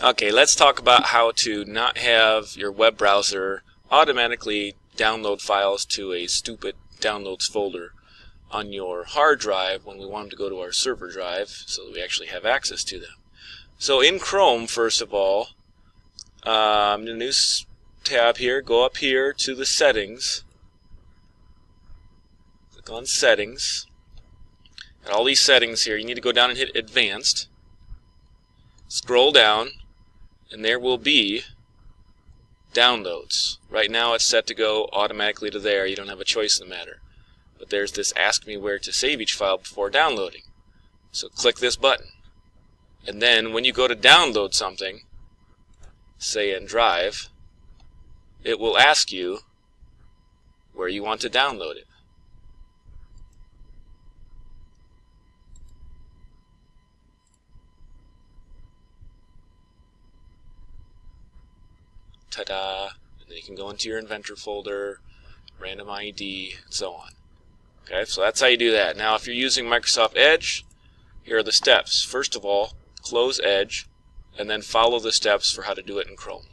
Okay, let's talk about how to not have your web browser automatically download files to a stupid downloads folder on your hard drive when we want them to go to our server drive so that we actually have access to them. So in Chrome, first of all, in the new tab here, go up here to the settings, click on settings, and all these settings here, you need to go down and hit advanced, scroll down, and there will be downloads. Right now it's set to go automatically to there. You don't have a choice in the matter. But there's this ask me where to save each file before downloading. So click this button. And then when you go to download something, say in Drive, it will ask you where you want to download it. Ta-da! And then you can go into your Inventor folder, random ID, and so on. Okay, so that's how you do that. Now if you're using Microsoft Edge, here are the steps. First of all, close Edge, and then follow the steps for how to do it in Chrome.